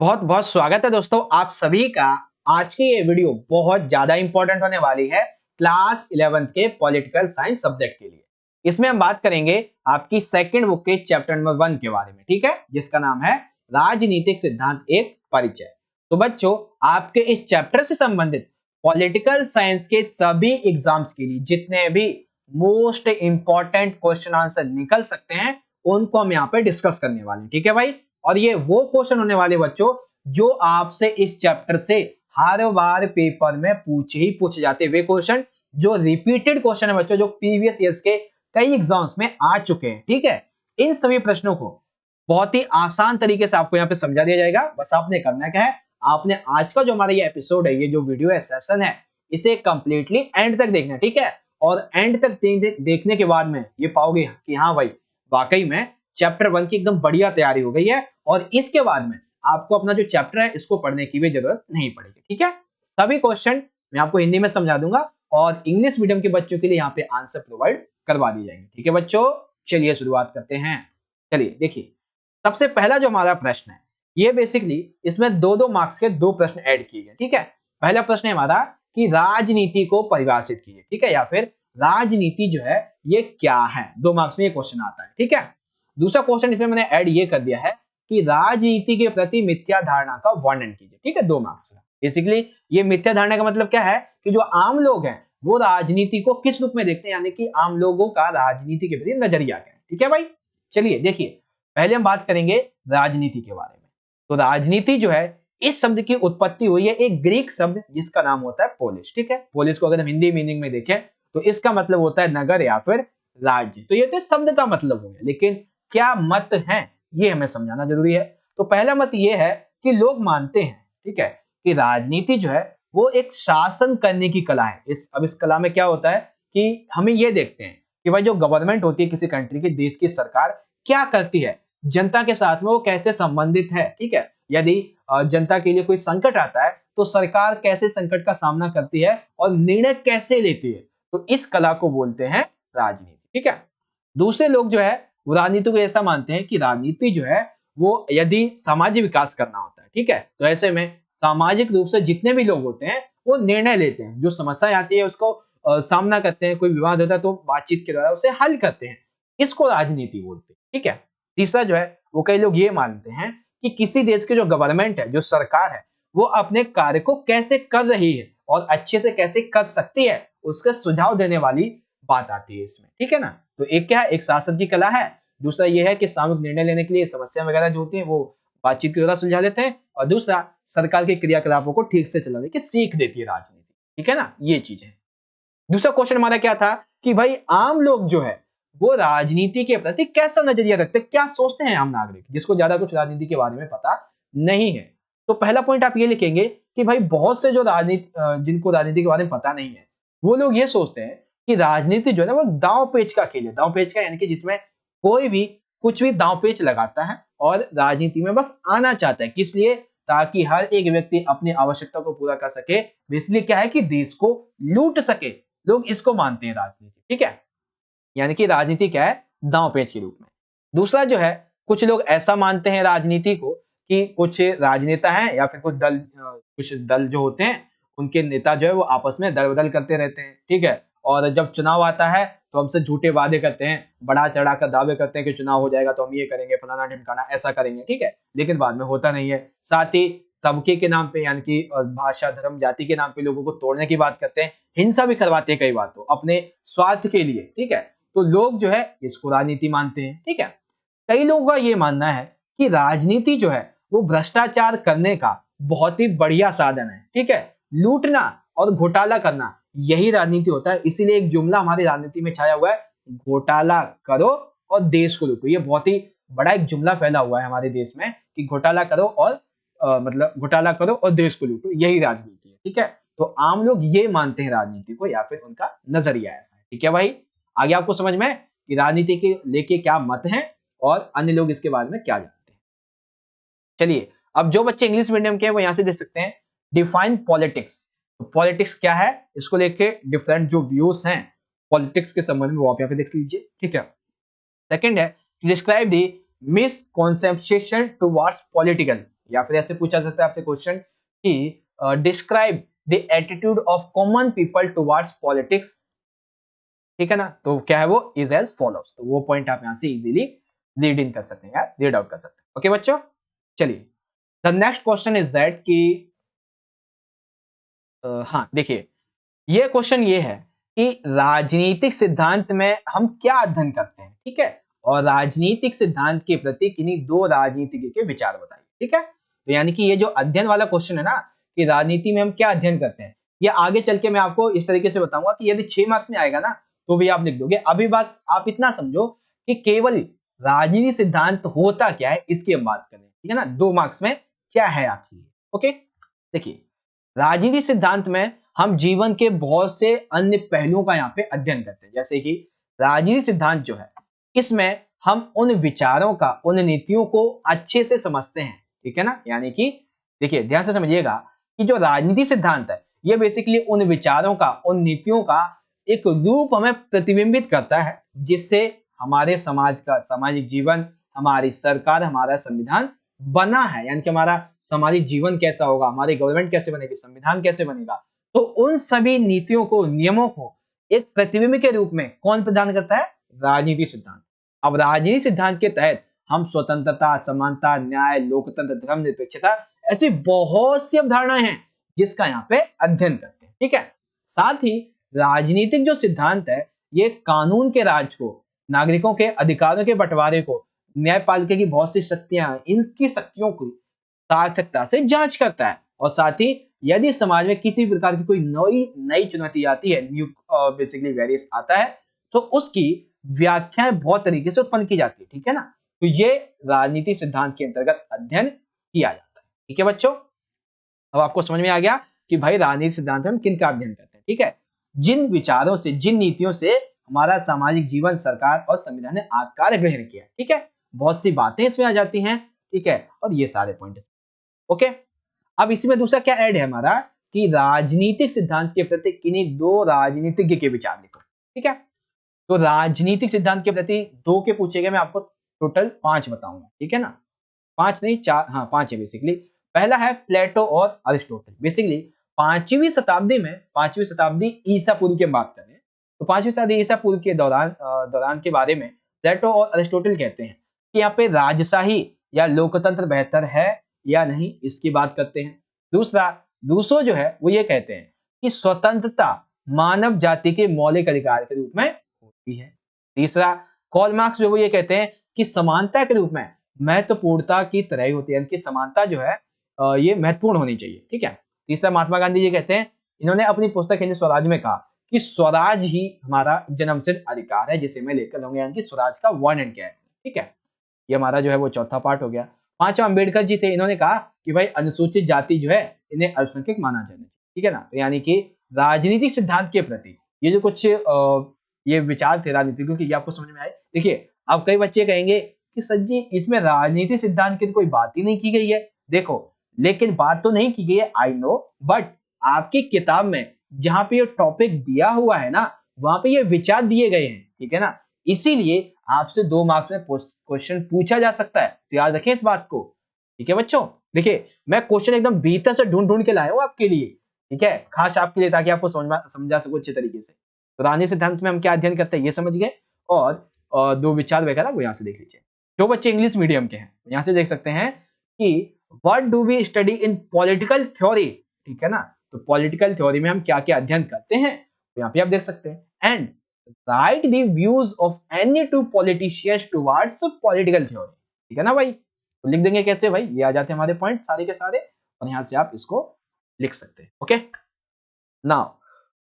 बहुत बहुत स्वागत है दोस्तों आप सभी का। आज की ये वीडियो बहुत ज्यादा इंपॉर्टेंट होने वाली है क्लास 11th के पॉलिटिकल साइंस सब्जेक्ट के लिए। इसमें हम बात करेंगे आपकी सेकंड बुक के चैप्टर नंबर 1 के बारे में, ठीक है, जिसका नाम है राजनीतिक सिद्धांत एक परिचय। तो बच्चों, आपके इस चैप्टर से संबंधित पॉलिटिकल साइंस के सभी एग्जाम्स के लिए जितने भी मोस्ट इंपॉर्टेंट क्वेश्चन आंसर निकल सकते हैं उनको हम यहाँ पे डिस्कस करने वाले हैं, ठीक है भाई। और ये वो क्वेश्चन होने वाले बच्चों जो आपसे इस चैप्टर से हर बार पेपर में पूछे जाते वे क्वेश्चन जो रिपीटेड क्वेश्चन है बच्चों, जो प्रीवियस ईयर्स के कई एग्जाम्स में आ चुके हैं, ठीक है। इन सभी प्रश्नों को बहुत ही आसान तरीके से आपको यहाँ पे समझा दिया जाएगा। बस आपने करना क्या है, आपने आज का जो हमारा ये एपिसोड है, ये जो वीडियो है, सेशन है, इसे कंप्लीटली एंड तक देखना, ठीक है। और एंड तक देखने के बाद में ये पाओगे कि हाँ भाई, वाकई में चैप्टर 1 की एकदम बढ़िया तैयारी हो गई है और इसके बाद में आपको अपना जो चैप्टर है इसको पढ़ने की भी जरूरत नहीं पड़ेगी, ठीक है। सभी क्वेश्चन मैं आपको हिंदी में समझा दूंगा और इंग्लिश मीडियम के बच्चों के लिए यहाँ पे आंसर प्रोवाइड करवा दी जाएंगे, ठीक है बच्चों। चलिए शुरुआत करते हैं। चलिए देखिए, सबसे पहला जो हमारा प्रश्न है, ये बेसिकली इसमें दो दो मार्क्स के दो प्रश्न ऐड किए गए, ठीक है। पहला प्रश्न है हमारा कि राजनीति को परिभाषित कीजिए, ठीक है, या फिर राजनीति जो है ये क्या है। 2 मार्क्स में ये क्वेश्चन आता है, ठीक है। दूसरा क्वेश्चन इसमें मैंने ऐड ये कर दिया है कि राजनीति के प्रति मिथ्या धारणा का वर्णन कीजिए, ठीक है, 2 मार्क्स में। बेसिकली ये मिथ्या धारणा का मतलब क्या है कि जो आम लोग हैं वो राजनीति को किस रूप में देखते हैं, यानी कि आम लोगों का राजनीति के प्रति नजरिया क्या है, ठीक है भाई। चलिए देखिए, पहले हम बात करेंगे राजनीति के बारे में। तो राजनीति जो है, इस शब्द की उत्पत्ति हुई है एक ग्रीक शब्द जिसका नाम होता है पोलिस, ठीक है। पोलिस को अगर हम हिंदी मीनिंग में देखें तो इसका मतलब होता है नगर या फिर राज्य। तो ये तो शब्द का मतलब हो गया, लेकिन क्या मत है ये हमें समझाना जरूरी है। तो पहला मत ये है कि लोग मानते हैं, ठीक है, कि राजनीति जो है वो एक शासन करने की कला है। अब इस कला में क्या होता है कि हमें ये देखते हैं कि भाई जो गवर्नमेंट होती है किसी कंट्री की, देश की सरकार क्या करती है, जनता के साथ में वो कैसे संबंधित है, ठीक है। यदि जनता के लिए कोई संकट आता है तो सरकार कैसे संकट का सामना करती है और निर्णय कैसे लेती है, तो इस कला को बोलते हैं राजनीति, ठीक है। दूसरे लोग जो है वो राजनीति को ऐसा मानते हैं कि राजनीति जो है वो यदि सामाजिक विकास करना होता है, ठीक है, तो ऐसे में सामाजिक रूप से जितने भी लोग होते हैं वो निर्णय लेते हैं, जो समस्या आती है उसको सामना करते हैं, कोई विवाद होता है तो बातचीत के द्वारा उसे हल करते हैं, इसको राजनीति बोलते हैं, ठीक है। तीसरा जो है वो कई लोग ये मानते हैं कि किसी देश की जो गवर्नमेंट है, जो सरकार है, वो अपने कार्य को कैसे कर रही है और अच्छे से कैसे कर सकती है, उसके सुझाव देने वाली बात आती है इसमें, ठीक है ना। तो एक क्या है, एक शासन की कला है। दूसरा ये है कि सामूहिक निर्णय लेने के लिए समस्या वगैरह जो होती है वो बातचीत के द्वारा सुलझा लेते हैं। और दूसरा, सरकार के क्रियाकलापों को ठीक से चलाने की सीख देती है राजनीति, ठीक है ना, ये चीज है। दूसरा क्वेश्चन हमारा क्या था कि भाई आम लोग जो है वो राजनीति के प्रति कैसा नजरिया रखते हैं, क्या सोचते हैं आम नागरिक जिसको ज्यादा कुछ राजनीति के बारे में पता नहीं है। तो पहला पॉइंट आप ये लिखेंगे कि भाई बहुत से जो जिनको राजनीति के बारे में पता नहीं है, वो लोग ये सोचते हैं कि राजनीति जो है ना वो दांव पेच का खेल है। दांव पेच का यानी कि जिसमें कोई भी कुछ भी दांव पेच लगाता है और राजनीति में बस आना चाहता है, किस लिए, ताकि हर एक व्यक्ति अपनी आवश्यकता को पूरा कर सके, इसलिए क्या है कि देश को लूट सके। लोग इसको मानते हैं राजनीति, ठीक है, यानी कि राजनीति क्या है, दांव पेच के रूप में। दूसरा जो है, कुछ लोग ऐसा मानते हैं राजनीति को कि कुछ राजनेता हैं या फिर कुछ दल जो होते हैं उनके नेता जो है वो आपस में दल बदल करते रहते हैं, ठीक है। और जब चुनाव आता है तो हमसे झूठे वादे करते हैं, बढ़ा चढ़ा कर दावे करते हैं कि चुनाव हो जाएगा तो हम ये करेंगे, फलाना ढिमकाना ऐसा करेंगे, ठीक है, लेकिन बाद में होता नहीं है। साथ ही तबके के नाम पे यानी कि भाषा धर्म जाति के नाम पे लोगों को तोड़ने की बात करते हैं, हिंसा भी करवाते हैं कई बार तो अपने स्वार्थ के लिए, ठीक है। तो लोग जो है इसको राजनीति मानते हैं, ठीक है। कई लोगों का ये मानना है कि राजनीति जो है वो भ्रष्टाचार करने का बहुत ही बढ़िया साधन है, ठीक है। लूटना और घोटाला करना यही राजनीति होता है। इसीलिए एक जुमला हमारी राजनीति में छाया हुआ है, घोटाला करो और देश को लूटो। ये बहुत ही बड़ा एक जुमला फैला हुआ है हमारे देश में कि घोटाला करो और मतलब घोटाला करो और देश को लूटो, यही राजनीति है, ठीक है। तो आम लोग ये मानते हैं राजनीति को, या फिर उनका नजरिया ऐसा है, ठीक है भाई। आगे आपको समझ में कि राजनीति के लेके क्या मत है और अन्य लोग इसके बारे में क्या जानते हैं। चलिए, अब जो बच्चे इंग्लिश मीडियम के हैं वो यहां से देख सकते हैं डिफाइन पॉलिटिक्स। तो पॉलिटिक्स क्या है, इसको लेके डिफरेंट जो व्यूज हैं पॉलिटिक्स के संबंध में वो आप यहाँ पे देख लीजिए, ठीक है। सेकंड है describe the misconception towards political. या फिर ऐसे पूछा सकता है आपसे क्वेश्चन कि describe the attitude of common people towards politics, ठीक है ना। तो क्या है वो, इज एज फॉलोज। तो वो पॉइंट आप यहां से इजीली रीड इन कर सकते हैं या रीड आउट कर सकते हैं। ओके बच्चों, चलिए the next question is that कि हाँ देखिए, ये क्वेश्चन ये है कि राजनीतिक सिद्धांत में हम क्या अध्ययन करते हैं, ठीक है। और राजनीतिक सिद्धांत के प्रति किन्हीं दो राजनीतिज्ञ के विचार बताइए, ठीक है। तो यानी कि ये जो अध्ययन वाला क्वेश्चन है ना, कि राजनीति में हम क्या अध्ययन करते हैं, ये आगे चल के मैं आपको इस तरीके से बताऊंगा कि यदि 6 मार्क्स में आएगा ना तो भी आप लिख दोगे। अभी बस आप इतना समझो कि केवल राजनीति सिद्धांत होता क्या है इसकी हम बात करें, ठीक है ना। 2 मार्क्स में क्या है आखिर। ओके, देखिए राजनीति सिद्धांत में हम जीवन के बहुत से अन्य पहलुओं का यहाँ पे अध्ययन करते हैं। जैसे कि राजनीति सिद्धांत जो है, इसमें हम उन विचारों का, उन नीतियों को अच्छे से समझते हैं, ठीक है ना। यानी कि देखिए ध्यान से समझिएगा कि जो राजनीति सिद्धांत है ये बेसिकली उन विचारों का, उन नीतियों का एक रूप हमें प्रतिबिंबित करता है, जिससे हमारे समाज का सामाजिक जीवन, हमारी सरकार, हमारा संविधान बना है। यानी कि हमारा सामाजिक जीवन कैसा होगा, हमारी गवर्नमेंट कैसे बनेगी, संविधान कैसे बनेगा, तो उन सभी नीतियों को, नियमों को एक प्रतिबिंब के रूप में कौन प्रदान करता है, राजनीति सिद्धांत। अब राजनीति सिद्धांत के तहत हम स्वतंत्रता, समानता, न्याय, लोकतंत्र, धर्मनिरपेक्षता, ऐसी बहुत सी अवधारणाएं हैं जिसका यहाँ पे अध्ययन करते हैं, ठीक है। साथ ही राजनीतिक जो सिद्धांत है ये कानून के राज को, नागरिकों के अधिकारों के बंटवारे को, न्यायपालिका की बहुत सी शक्तियां, इनकी शक्तियों की सार्थकता से जांच करता है। और साथ ही यदि समाज में किसी प्रकार की कोई नई चुनौती आती है, न्यू बेसिकली वेरिएस आता है, तो उसकी व्याख्याएं बहुत तरीके से उत्पन्न की जाती है, ठीक है ना। तो ये राजनीति सिद्धांत के अंतर्गत अध्ययन किया जाता है, ठीक है बच्चों। अब आपको समझ में आ गया कि भाई राजनीति सिद्धांत में हम किन का अध्ययन करते हैं, ठीक है। जिन विचारों से, जिन नीतियों से हमारा सामाजिक जीवन, सरकार और संविधान ने आकार ग्रहण किया, ठीक है। बहुत सी बातें इसमें आ जाती हैं, ठीक है, और ये सारे पॉइंट। ओके, अब इसी में दूसरा क्या ऐड है हमारा कि राजनीतिक सिद्धांत के प्रति किन्हीं दो राजनीतिज्ञ के विचार लिखो, ठीक है। तो राजनीतिक सिद्धांत के प्रति 2 के पूछे गए, मैं आपको टोटल 5 बताऊंगा, ठीक है ना। 5 नहीं 4, हाँ 5 है बेसिकली। पहला है प्लेटो और अरिस्टोटल। बेसिकली 5वीं शताब्दी में, 5वीं शताब्दी ईसा पूर्व की बात करें तो 5वीं शताब्दी ईसा पूर्व के दौरान के बारे में प्लेटो और अरिस्टोटल कहते हैं कि यहाँ पे राजशाही या लोकतंत्र बेहतर है या नहीं, इसकी बात करते हैं। दूसरा जो है वो ये कहते हैं कि स्वतंत्रता मानव जाति के मौलिक अधिकार के रूप में होती है। तीसरा, कार्ल मार्क्स जो वो ये कहते हैं कि समानता के रूप में महत्वपूर्णता की तरह ही होती है, यानी कि समानता जो है ये महत्वपूर्ण होनी चाहिए, ठीक है। तीसरा, महात्मा गांधी जी कहते हैं, इन्होंने अपनी पुस्तक हिंद स्वराज में कहा कि स्वराज ही हमारा जन्मसिद्ध अधिकार है जिसे मैं लेकर रहूंगा, यानी कि स्वराज का वर्णन क्या है, ठीक है। ये हमारा जो है वो चौथा पार्ट हो गया। 5वां अम्बेडकर जी थे, इन्होंने कहा कि भाई अनुसूचित जाति जो है इन्हें अल्पसंख्यक माना जाना चाहिए, ठीक है ना। तो यानी कि राजनीतिक सिद्धांत के प्रति ये जो कुछ ये विचार थे राजनीतिज्ञों की, आपको समझ में आए। देखिए अब कई बच्चे कहेंगे कि सर जी इसमें राजनीतिक सिद्धांत की कोई बात ही नहीं की गई है। देखो, लेकिन बात तो नहीं की गई है, आई नो, बट आपकी किताब में जहां पे ये टॉपिक दिया हुआ है ना, वहां पे ये विचार दिए गए हैं, ठीक है ना। इसीलिए आपसे 2 मार्क्स में क्वेश्चन पूछा जा सकता है, तो याद रखें इस बात को, ठीक है बच्चों। देखिए मैं क्वेश्चन एकदम भीतर से ढूंढ के लाया हूं आपके लिए, ठीक है, खास आपके लिए, ताकि आपको समझा सकूं अच्छे तरीके से। तो राजनीति सिद्धांत में हम क्या अध्ययन करते हैं ये समझ गए, और 2 विचार वगैरह वो यहाँ से देख लीजिए। जो बच्चे इंग्लिश मीडियम के हैं यहाँ से देख सकते हैं कि what do we study in political theory, ठीक है ना। तो पॉलिटिकल थ्योरी में हम क्या क्या अध्ययन करते हैं, तो यहाँ पे आप देख सकते हैं। And right the views of any two politicians towards political theory, ठीक है ना भाई। तो लिख देंगे कैसे भाई, ये आ जाते हैं हमारे पॉइंट सारे के सारे, और यहाँ से आप इसको लिख सकते हैं। Okay, now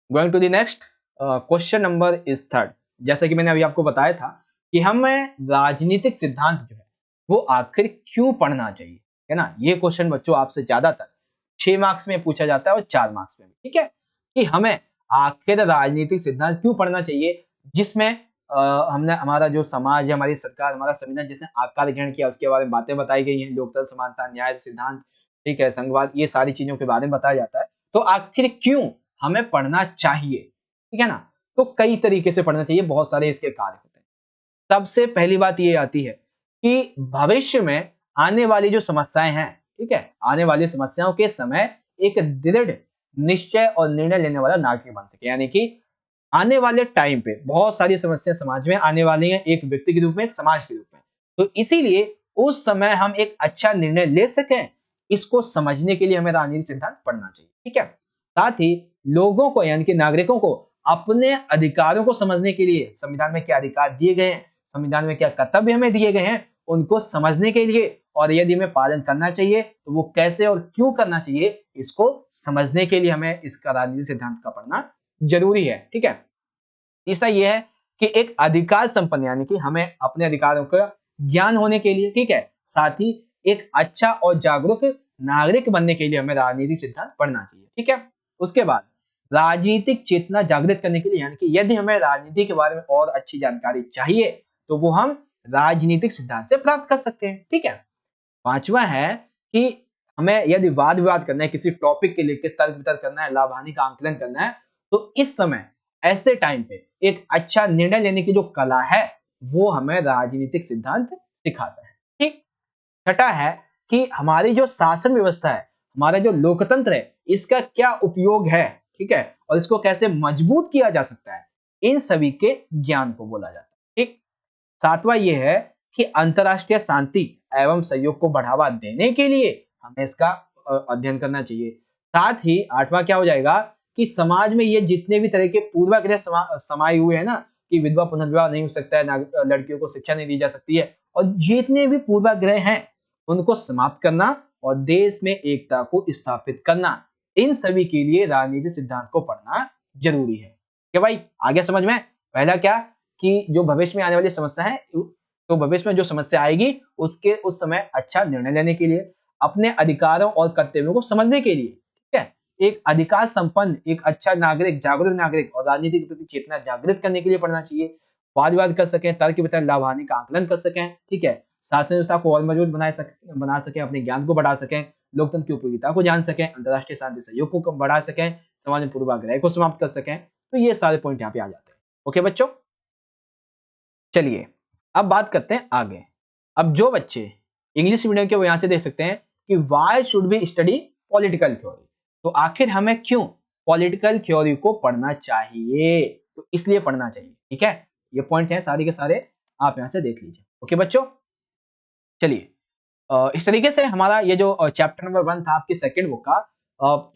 going to the next question number is 3। जैसे कि मैंने अभी आपको बताया था कि हमें राजनीतिक सिद्धांत जो है वो आखिर क्यों पढ़ना चाहिए, है ना। ये क्वेश्चन बच्चों आपसे ज्यादातर 6 मार्क्स में पूछा जाता है और 4 मार्क्स में भी, ठीक है, कि हमें आखिर राजनीतिक सिद्धांत क्यों पढ़ना चाहिए, जिसमें हमने हमारा जो समाज है, हमारी सरकार, हमारा संविधान जिसने आकार ग्रहण किया उसके बारे में बातें बताई गई हैं, लोकतंत्र, समानता, न्याय सिद्धांत, ठीक है, संघवाद, ये सारी चीजों के बारे में बताया जाता है। तो आखिर क्यों हमें पढ़ना चाहिए, ठीक है ना। तो कई तरीके से पढ़ना चाहिए, बहुत सारे इसके कार्य होते हैं। सबसे पहली बात ये आती है कि भविष्य में आने वाली जो समस्याएं हैं ठीक है, आने वाली समस्याओं के समय एक दृढ़ निश्चय और निर्णय लेने वाला नागरिक बन सके। यानी कि आने वाले टाइम पे बहुत सारी समस्या समाज में आने वाली हैं, एक व्यक्ति के रूप में, एक समाज के रूप में। तो इसीलिए उस समय हम एक अच्छा निर्णय ले सकें, इसको समझने के लिए हमें राजनीतिक सिद्धांत पढ़ना चाहिए। ठीक है, साथ ही लोगों को यानी कि नागरिकों को अपने अधिकारों को समझने के लिए संविधान में क्या अधिकार दिए गए हैं, संविधान में क्या कर्तव्य हमें दिए गए हैं, उनको समझने के लिए और यदि हमें पालन करना चाहिए तो वो कैसे और क्यों करना चाहिए, इसको समझने के लिए हमें इसका राजनीतिक सिद्धांत का पढ़ना जरूरी है। ठीक है, तीसरा ये है कि एक अधिकार संपन्न यानी कि हमें अपने अधिकारों का ज्ञान होने के लिए, ठीक है, साथ ही एक अच्छा और जागरूक नागरिक बनने के लिए हमें राजनीतिक सिद्धांत पढ़ना चाहिए। ठीक है, उसके बाद राजनीतिक चेतना जागृत करने के लिए यानी कि यदि हमें राजनीति के बारे में और अच्छी जानकारी चाहिए तो वो हम राजनीतिक सिद्धांत से प्राप्त कर सकते हैं। ठीक है, पांचवा है कि हमें यदि वाद विवाद करना है, किसी टॉपिक के लेकर तर्क वितर्क करना है, लाभ हानि का आंकलन करना है, तो इस समय ऐसे टाइम पे एक अच्छा निर्णय लेने की जो कला है वो हमें राजनीतिक सिद्धांत सिखाता है। ठीक, छठा है कि हमारी जो शासन व्यवस्था है, हमारा जो लोकतंत्र है, इसका क्या उपयोग है, ठीक है, और इसको कैसे मजबूत किया जा सकता है, इन सभी के ज्ञान को बोला जाता है। ठीक, सातवां ये है कि अंतरराष्ट्रीय शांति एवं सहयोग को बढ़ावा देने के लिए हमें इसका अध्ययन करना चाहिए। साथ ही आठवां क्या हो जाएगा कि समाज में ये जितने भी तरह के पूर्वाग्रह समाये हुए हैं ना, कि विधवा पुनर्विवाह नहीं हो सकता है, लड़कियों को शिक्षा नहीं दी जा सकती है, और जितने भी पूर्वाग्रह हैं उनको समाप्त करना और देश में एकता को स्थापित करना, इन सभी के लिए राजनीतिक सिद्धांत को पढ़ना जरूरी है। क्या भाई आगे समझ में? पहला क्या कि जो भविष्य में आने वाली समस्या है, तो भविष्य में जो समस्या आएगी उसके उस समय अच्छा निर्णय लेने के लिए, अपने अधिकारों और कर्तव्यों को समझने के लिए, ठीक है, एक अधिकार संपन्न, एक अच्छा नागरिक, जागरूक नागरिक और राजनीति के प्रति चेतना जागृत करने के लिए पढ़ना चाहिए। वाद विवाद कर सकें, तर्क वितर्क, लाभ हानि का आकलन कर सकें, ठीक है, शासन व्यवस्था को और मजबूत बना सकें, अपने ज्ञान को बढ़ा सकें, लोकतंत्र की उपयोगिता को जान सकें, अंतरराष्ट्रीय शांति सहयोग को बढ़ा सकें, समाज में पूर्वाग्रह को समाप्त कर सकें। तो ये सारे पॉइंट यहाँ पे आ जाते हैं। ओके बच्चों, चलिए अब बात करते हैं आगे। अब जो बच्चे इंग्लिश मीडियम के वो यहां से देख सकते हैं कि why should be study political theory, तो आखिर हमें क्यों पॉलिटिकल थ्योरी को पढ़ना चाहिए, तो इसलिए पढ़ना चाहिए। ठीक है, ये पॉइंट है सारे के सारे, आप यहां से देख लीजिए। ओके बच्चों, चलिए इस तरीके से हमारा ये जो चैप्टर नंबर 1 था आपकी सेकंड बुक का,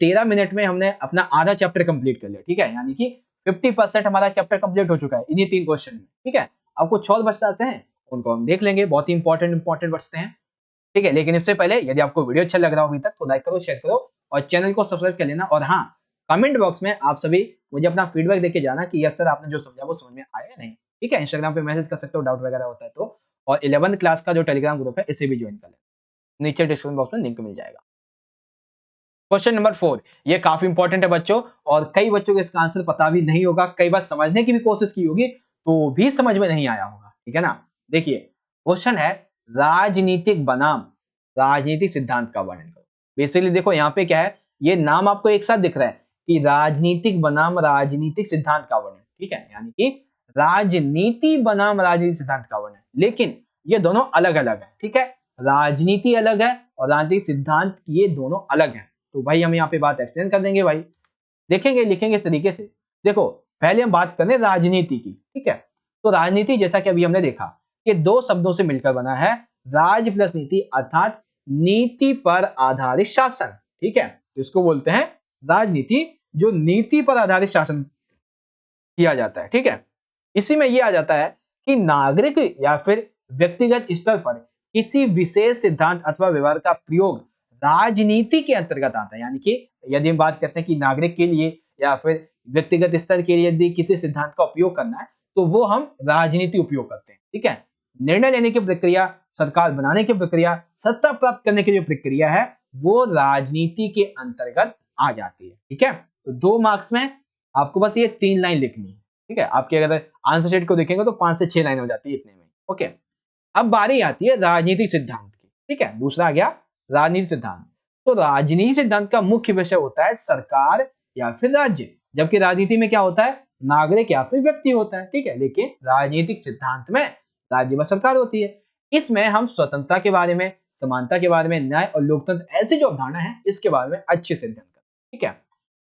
13 मिनट में हमने अपना आधा चैप्टर कंप्लीट कर लिया। ठीक है, यानी कि 50% हमारा चैप्टर कंप्लीट हो चुका है इन्हीं 3 क्वेश्चन में। ठीक है, अब कुछ और बच जाते हैं, उनको हम देख लेंगे, बहुत ही इंपॉर्टेंट बचते हैं। ठीक है, लेकिन इससे पहले यदि आपको वीडियो अच्छा लग रहा हो अभी तक तो लाइक करो, शेयर करो और चैनल को सब्सक्राइब कर लेना। और हाँ, कमेंट बॉक्स में आप सभी मुझे अपना फीडबैक देके जाना कि यस सर आपने जो समझा वो समझ में आया या नहीं। ठीक है, इंस्टाग्राम पे मैसेज कर सकते हो, डाउट वगैरह होता है तो। और 11th क्लास का जो टेलीग्राम ग्रुप है इसे भी ज्वाइन कर लेना, नीचे डिस्क्रिप्शन बॉक्स में लिंक मिल जाएगा। क्वेश्चन नंबर 4, ये काफी इंपॉर्टेंट है बच्चों, और कई बच्चों को इसका आंसर पता भी नहीं होगा, कई बार समझने की भी कोशिश की होगी तो भी समझ में नहीं आया होगा। ठीक है ना, देखिए क्वेश्चन है राजनीतिक बनाम राजनीतिक सिद्धांत का वर्णन करो। बेसिकली देखो यहाँ पे क्या है, ये नाम आपको एक साथ दिख रहा है कि राजनीतिक बनाम राजनीतिक सिद्धांत का वर्णन। ठीक है, यानी कि राजनीति बनाम राजनीतिक सिद्धांत का वर्णन, लेकिन ये दोनों अलग अलग है। ठीक है, राजनीति अलग है और राजनीतिक सिद्धांत ये दोनों अलग है। तो भाई हम यहाँ पे बात एक्सप्लेन कर देंगे भाई, देखेंगे लिखेंगे इस तरीके से। देखो पहले हम बात करें राजनीति की। ठीक है, तो राजनीति जैसा कि अभी हमने देखा कि दो शब्दों से मिलकर बना है, राज प्लस नीति, अर्थात नीति पर आधारित शासन। ठीक है, तो इसको बोलते हैं राजनीति, जो नीति पर आधारित शासन किया जाता है। ठीक है, इसी में यह आ जाता है कि नागरिक या फिर व्यक्तिगत स्तर पर किसी विशेष सिद्धांत अथवा व्यवहार का प्रयोग राजनीति के अंतर्गत आता है। यानी कि यदि हम बात करते हैं कि नागरिक के लिए या फिर व्यक्तिगत स्तर के लिए यदि किसी सिद्धांत का उपयोग करना है तो वो हम राजनीति उपयोग करते हैं। ठीक है, निर्णय लेने की प्रक्रिया, सरकार बनाने की प्रक्रिया, सत्ता प्राप्त करने की जो प्रक्रिया है वो राजनीति के अंतर्गत आ जाती है। ठीक है, तो 2 मार्क्स में आपको बस ये 3 लाइन लिखनी है। ठीक है, आपके अगर आंसर शीट को देखेंगे तो 5 से 6 लाइन हो जाती है इतने में। ओके, अब बारी आती है राजनीतिक सिद्धांत की। ठीक है, दूसरा आ गया राजनीतिक सिद्धांत। तो राजनीतिक सिद्धांत का मुख्य विषय होता है सरकार या फिर राज्य, जबकि राजनीति में क्या होता है, नागरिक या फिर व्यक्ति होता है। ठीक है, लेकिन राजनीतिक सिद्धांत में राज्य व सरकार होती है। इसमें हम स्वतंत्रता के बारे में, समानता के बारे में, न्याय और लोकतंत्र ऐसी जो अवधारणा है इसके बारे में अच्छे से अध्ययन करें। ठीक है,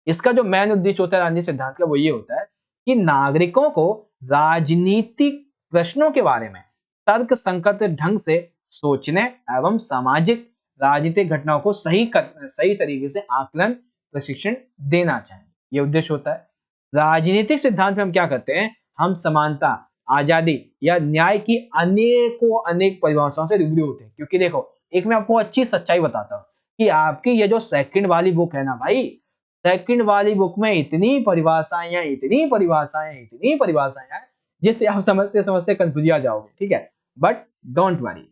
इसका जो मेन उद्देश्य होता है राजनीति सिद्धांत का वो ये होता है कि नागरिकों को राजनीतिक प्रश्नों के बारे में तर्क संगत ढंग से सोचने एवं सामाजिक राजनीतिक घटनाओं को सही तरीके से आकलन प्रशिक्षण देना चाहिए। ये उद्देश्य होता है। राजनीतिक सिद्धांत में हम क्या करते हैं, हम समानता, आजादी या न्याय की अनेक परिभाषाओं से रूबरू होते हैं। क्योंकि देखो, एक मैं आपको अच्छी सच्चाई बताता हूँ कि आपकी ये जो सेकंड वाली बुक है ना भाई, सेकंड वाली बुक में इतनी परिभाषाएं हैं जिससे आप समझते समझते कंफ्यूज आ जाओगे। ठीक है, बट डोंट वरी,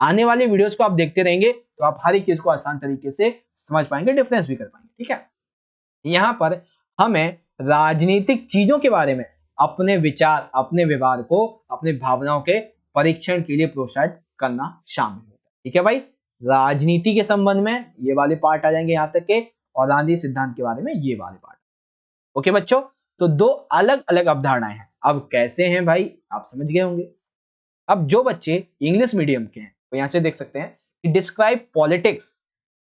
आने वाली वीडियोस को आप देखते रहेंगे तो आप हर एक चीज को आसान तरीके से समझ पाएंगे, डिफरेंस भी कर पाएंगे। ठीक है, यहाँ पर हमें राजनीतिक चीजों के बारे में अपने विचार, अपने व्यवहार को, अपने भावनाओं के परीक्षण के लिए प्रोत्साहित करना शामिल होता है। ठीक है भाई, राजनीति के संबंध में ये वाले पार्ट आ जाएंगे यहाँ तक के, और राजनीति सिद्धांत के बारे में ये वाले पार्ट। ओके बच्चों, तो दो अलग अलग अवधारणाएं हैं। अब कैसे हैं भाई, आप समझ गए होंगे। अब जो बच्चे इंग्लिश मीडियम के हैं तो यहाँ से देख सकते हैं कि describe politics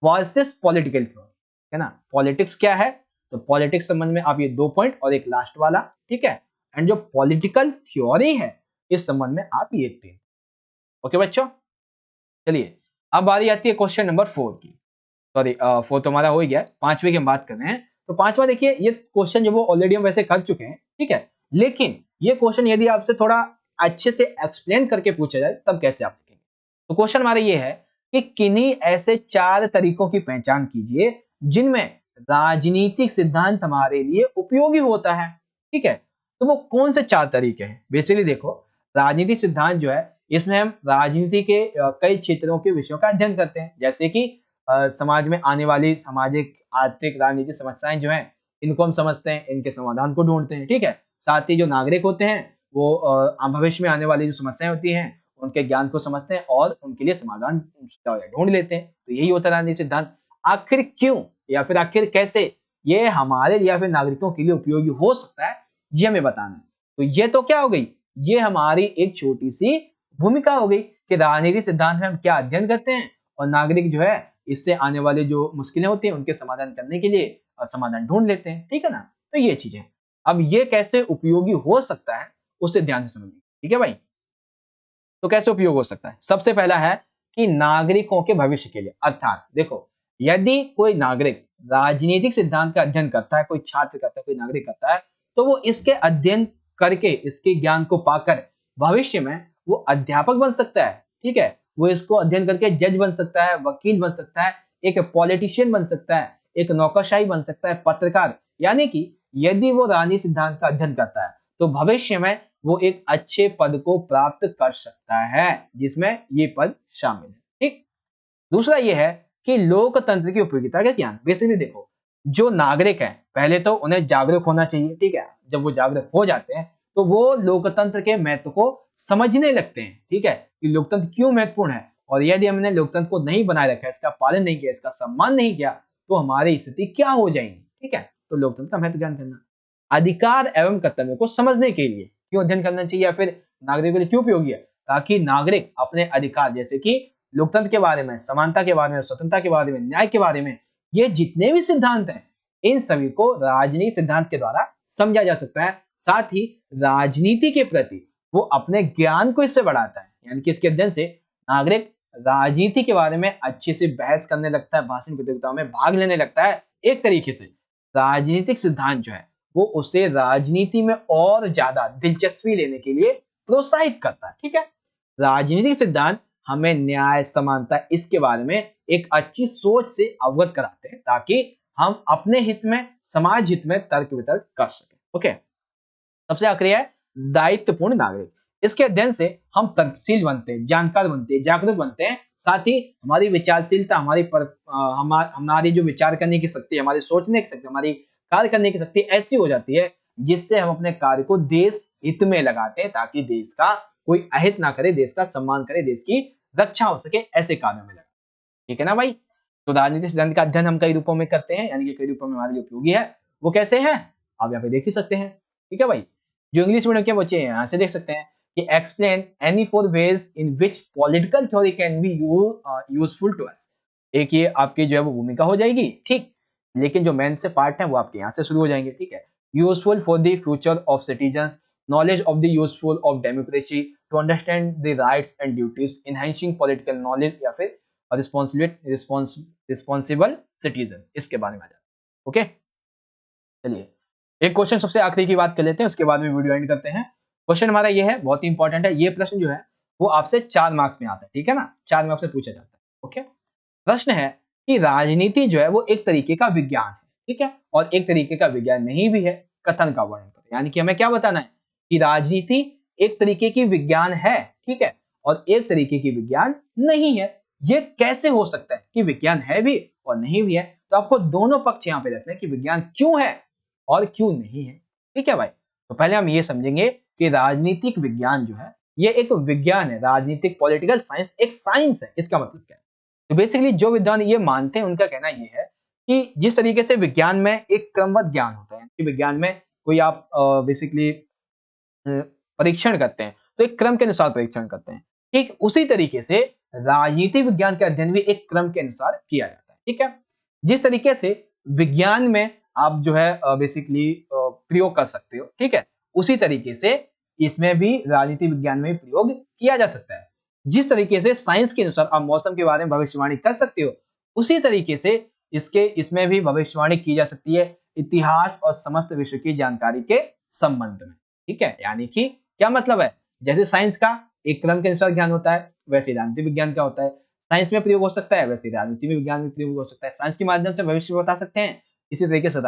versus political theory, है ना। पॉलिटिक्स क्या है, तो पॉलिटिक्स संबंध में आप ये 2 पॉइंट और एक लास्ट वाला, ठीक है। एंड जो पॉलिटिकल थ्योरी है इस संबंध में आप ये 3। ओके बच्चों, चलिए अब बारी आती है क्वेश्चन नंबर 4 की। सॉरी 4 तो हमारा हो ही गया, 5वें की हम बात कर रहे हैं। तो 5वां देखिए, ये क्वेश्चन जो वो ऑलरेडी हम वैसे कर चुके हैं, ठीक है, लेकिन ये क्वेश्चन यदि आपसे थोड़ा अच्छे से एक्सप्लेन करके पूछा जाए तब कैसे आप लिखेंगे। तो क्वेश्चन हमारा ये है कि किन्हीं ऐसे 4 तरीकों की पहचान कीजिए जिनमें राजनीतिक सिद्धांत हमारे लिए उपयोगी होता है। ठीक है, तो वो कौन से 4 तरीके हैं। बेसिकली देखो, राजनीतिक सिद्धांत जो है इसमें हम राजनीति के कई क्षेत्रों के विषयों का अध्ययन करते हैं, जैसे कि समाज में आने वाली सामाजिक, आर्थिक, राजनीतिक समस्याएं जो हैं इनको हम समझते हैं, इनके समाधान को ढूंढते हैं। ठीक है, साथ ही जो नागरिक होते हैं वो भविष्य में आने वाली जो समस्याएं होती हैं उनके ज्ञान को समझते हैं और उनके लिए समाधान ढूंढ लेते हैं। तो यही होता है राजनीतिक सिद्धांत। आखिर क्यों या फिर आखिर कैसे ये हमारे या फिर नागरिकों के लिए उपयोगी हो सकता है, ये हमें बताना है। तो ये तो क्या हो गई, ये हमारी एक छोटी सी भूमिका हो गई कि राजनीतिक सिद्धांत में हम क्या अध्ययन करते हैं और नागरिक जो है इससे आने वाले जो मुश्किलें होती हैं उनके समाधान करने के लिए समाधान ढूंढ लेते हैं। ठीक है ना, तो ये चीजें। अब ये कैसे उपयोगी हो सकता है उसे ध्यान से समझिए। ठीक है भाई, तो कैसे उपयोग हो सकता है। सबसे पहला है कि नागरिकों के भविष्य के लिए, अर्थात देखो, यदि कोई नागरिक राजनीतिक सिद्धांत का अध्ययन करता है, कोई छात्र करता है, कोई नागरिक करता है, तो वो इसके अध्ययन करके, इसके ज्ञान को पाकर भविष्य में वो अध्यापक बन सकता है। ठीक है, वो इसको अध्ययन करके जज बन सकता है, वकील बन सकता है, एक पॉलिटिशियन बन सकता है, एक नौकरशाही बन सकता है, पत्रकार। यानी कि यदि वो राजनीतिक सिद्धांत का अध्ययन करता है तो भविष्य में वो एक अच्छे पद को प्राप्त कर सकता है जिसमें ये पद शामिल है। ठीक, दूसरा ये है कि लोकतंत्र की उपयोगिता का ज्ञान। बेसिकली देखो, जो नागरिक हैं पहले तो उन्हें जागरूक होना चाहिए। ठीक है, जब वो जागरूक हो जाते हैं तो वो लोकतंत्र के महत्व को समझने लगते हैं। ठीक है, कि लोकतंत्र क्यों महत्वपूर्ण है और यदि हमने लोकतंत्र को नहीं बनाए रखा, इसका पालन नहीं किया, इसका सम्मान नहीं किया तो हमारी स्थिति क्या हो जाएगी। ठीक है, तो लोकतंत्र का महत्व ज्ञान करना, अधिकार एवं कर्तव्य को समझने के लिए क्यों अध्ययन करना चाहिए या फिर नागरिकों के लिए क्यों उपयोगी है, ताकि नागरिक अपने अधिकार जैसे कि लोकतंत्र के बारे में, समानता के बारे में, स्वतंत्रता के बारे में, न्याय के बारे में, ये जितने भी सिद्धांत हैं इन सभी को राजनीतिक सिद्धांत के द्वारा समझा जा सकता है। साथ ही राजनीति के प्रति वो अपने ज्ञान को इससे बढ़ाता है, यानी कि इसके अध्ययन से नागरिक राजनीति के बारे में अच्छे से बहस करने लगता है, भाषण प्रतियोगिताओं में भाग लेने लगता है। एक तरीके से राजनीतिक सिद्धांत जो है वो उसे राजनीति में और ज्यादा दिलचस्पी लेने के लिए प्रोत्साहित करता है। ठीक है, राजनीतिक सिद्धांत हमें न्याय, समानता, इसके बारे में एक अच्छी सोच से अवगत कराते हैं ताकि हम अपने हित में, समाज हित में तर्क वितर्क कर सकें। ओके, सबसे आखिरी है दायित्वपूर्ण नागरिक। इसके अध्ययन से हम तर्कशील बनते हैं, जानकार बनते हैं, जागरूक बनते हैं। साथ ही हमारी विचारशीलता, हमारी जो विचार करने की शक्ति, हमारी सोचने की शक्ति, हमारी कार्य करने की शक्ति ऐसी हो जाती है जिससे हम अपने कार्य को देश हित में लगाते हैं ताकि देश का कोई अहित ना करे, देश का सम्मान करे, देश की रक्षा हो सके, ऐसे कार्यों में लगा। ठीक है ना भाई, तो राजनीतिक सिद्धांत का अध्ययन हम कई रूपों में करते हैं, यानी कि कई रूपों में हमारे लिए उपयोगी है। वो कैसे है आप यहाँ पे देख ही सकते हैं। ठीक है भाई, जो इंग्लिश मीडियम के बच्चे हैं यहाँ से देख सकते हैं कि explain any 4 ways in which political theory can be useful to us. एक ये आपकी जो है वो भूमिका हो जाएगी, ठीक, लेकिन जो मेन से पार्ट है वो आपके यहाँ से शुरू हो जाएंगे, ठीक है। Useful for the future of citizens, knowledge of the useful of democracy to understand the rights and duties, enhancing political knowledge या फिर रिस्पॉन्सिबल सिटीजन, इसके बारे में आ जाए। ओके, चलिए एक क्वेश्चन सबसे आखिरी की बात कर लेते हैं, उसके बाद में वीडियो एंड करते हैं। क्वेश्चन हमारा ये है, बहुत ही इंपॉर्टेंट है ये प्रश्न, जो है वो आपसे 4 मार्क्स में आता है, ठीक है ना, 4 मार्क्स से पूछा जाता है। ओके, प्रश्न है कि राजनीति जो है वो एक तरीके का विज्ञान है, ठीक है, और एक तरीके का विज्ञान नहीं भी है, कथन का वर्णन करें। यानी कि हमें क्या बताना है कि राजनीति एक तरीके की विज्ञान है, ठीक है, और एक तरीके की विज्ञान नहीं है। ये कैसे हो सकता है कि विज्ञान है भी और नहीं भी है? तो आपको दोनों पक्ष यहाँ पे रखना है कि विज्ञान क्यों है और क्यों नहीं है, ठीक है भाई। तो पहले हम ये समझेंगे कि राजनीतिक विज्ञान जो है ये एक विज्ञान है, राजनीतिक पॉलिटिकल साइंस एक साइंस है, इसका मतलब क्या है? तो बेसिकली जो विद्वान ये मानते हैं उनका कहना ये है कि जिस तरीके से विज्ञान में एक क्रमबद्ध ज्ञान होता है कि विज्ञान में कोई आप बेसिकली परीक्षण करते हैं तो एक क्रम के अनुसार परीक्षण करते हैं, ठीक उसी तरीके से राजनीति विज्ञान का अध्ययन भी एक क्रम के अनुसार किया जाता है, ठीक है। जिस तरीके से विज्ञान में आप जो है बेसिकली प्रयोग कर सकते हो, ठीक है, उसी तरीके से इसमें भी राजनीति विज्ञान में प्रयोग किया जा सकता है। जिस तरीके से साइंस के अनुसार आप मौसम के बारे में भविष्यवाणी कर सकते हो, उसी तरीके से इसमें भी भविष्यवाणी की जा सकती है इतिहास और समस्त विश्व की जानकारी के संबंध में, ठीक है। यानी कि क्या मतलब है, जैसे साइंस का एक क्रम के अनुसार ज्ञान होता है, वैसे राजनीति विज्ञान का होता है। साइंस में प्रयोग हो सकता है, वैसे राजनीति में विज्ञान में प्रयोग हो सकता है। साइंस के माध्यम से भविष्य बता सकते हैं, इसी तरीके से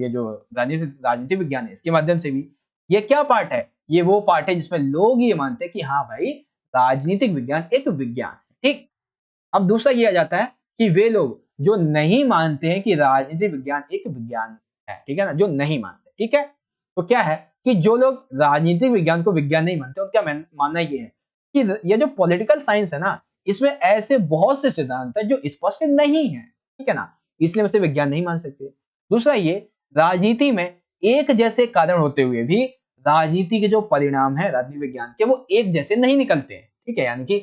ये जो राजनीति विज्ञान है इसके माध्यम से भी। ये क्या पार्ट है? ये वो पार्ट है जिसमें लोग ये मानते हैं कि हाँ भाई राजनीतिक विज्ञान एक विज्ञान है, ठीक। अब दूसरा ये आ जाता है कि वे लोग जो नहीं मानते हैं कि राजनीति विज्ञान एक विज्ञान है, ठीक है ना, जो नहीं मानते, ठीक है। तो क्या है कि जो लोग राजनीतिक विज्ञान को विज्ञान नहीं मानते, उनका मानना ये है कि ये जो पॉलिटिकल साइंस है ना, इसमें ऐसे बहुत से सिद्धांत है जो स्पष्ट नहीं है, ठीक है ना, इसलिए उसे विज्ञान नहीं मान सकते। दूसरा ये, राजनीति में एक जैसे कारण होते हुए भी राजनीति के जो परिणाम है राजनीति विज्ञान के वो एक जैसे नहीं निकलते हैं, ठीक है। यानी कि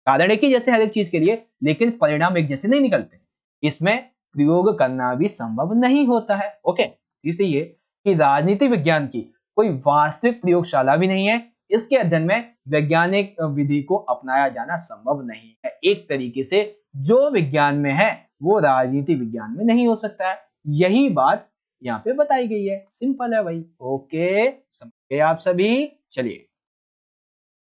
कारण एक ही जैसे हर एक चीज के लिए, लेकिन परिणाम एक जैसे नहीं निकलते। इसमें प्रयोग करना भी संभव नहीं होता है। ओके, इसलिए ये कि राजनीति विज्ञान की कोई वास्तविक प्रयोगशाला भी नहीं है, इसके अध्ययन में वैज्ञानिक विधि को अपनाया जाना संभव नहीं है। एक तरीके से जो विज्ञान में है वो राजनीति विज्ञान में नहीं हो सकता है, यही बात यहाँ पे बताई गई है। सिंपल है भाई। ओके, समझ गए आप सभी। चलिए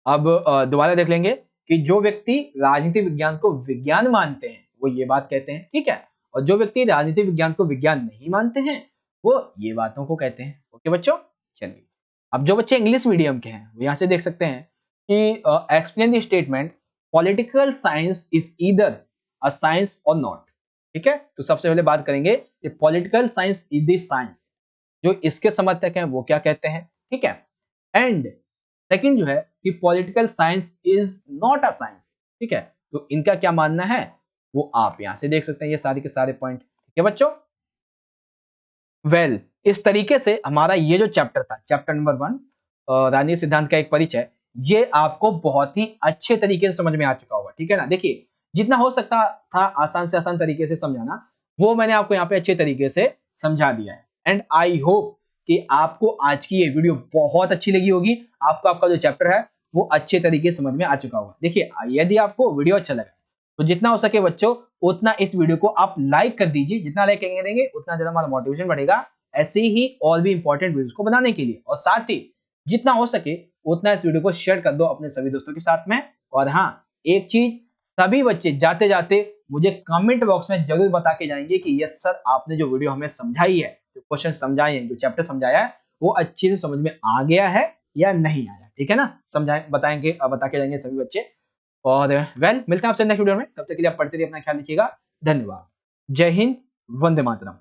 अब दोबारा देख लेंगे कि जो व्यक्ति राजनीति विज्ञान को विज्ञान मानते हैं वो ये बात कहते हैं, ठीक है, और जो व्यक्ति राजनीति विज्ञान को विज्ञान नहीं मानते हैं वो ये बातों को कहते हैं। ओके बच्चों, चलिए अब जो बच्चे इंग्लिश मीडियम के हैं वो यहाँ से देख सकते हैं कि explain the statement political science is either a science और नॉट, ठीक है। तो सबसे पहले बात करेंगे कि political science is the science, जो इसके समर्थक हैं वो क्या कहते हैं, ठीक है। एंड सेकंड जो है कि political science is not a science, ठीक है। तो इनका क्या मानना है वो आप यहां से देख सकते हैं, ये सारे के सारे पॉइंट, ठीक है बच्चों। वेल इस तरीके से हमारा ये जो चैप्टर था, चैप्टर नंबर 1 राजनीति सिद्धांत का एक परिचय, ये आपको बहुत ही अच्छे तरीके से समझ में आ चुका होगा, ठीक है ना। देखिए जितना हो सकता था आसान से आसान तरीके से समझाना, वो मैंने आपको यहाँ पे अच्छे तरीके से समझा दिया है। एंड आई होप कि आपको आज की ये वीडियो बहुत अच्छी लगी होगी, आपको आपका जो चैप्टर है वो अच्छे तरीके से समझ में आ चुका होगा। देखिए यदि आपको वीडियो अच्छा लगा तो जितना हो सके बच्चों उतना इस वीडियो को आप लाइक कर दीजिए, जितना लाइक करेंगे उतना ज्यादा हमारा मोटिवेशन बढ़ेगा ऐसे ही और भी इंपॉर्टेंट वीडियोस को बनाने के लिए। और साथ ही जितना हो सके उतना इस वीडियो को शेयर कर दो अपने सभी दोस्तों के साथ में। और हाँ एक चीज, सभी बच्चे जाते जाते मुझे कमेंट बॉक्स में जरूर बता के जाएंगे कि यस सर आपने जो वीडियो हमें समझाई है, जो क्वेश्चन समझाए हैं, जो चैप्टर समझाया है वो अच्छे से समझ में आ गया है या नहीं आया, ठीक है ना। समझाए बताएंगे, बता के जाएंगे सभी बच्चे। और वेल मिलते हैं आपसे नेक्स्ट वीडियो में, तब तक के लिए आप पढ़ते रहिए, अपना ख्याल रखिएगा। धन्यवाद। जय हिंद, वंदे मातरम।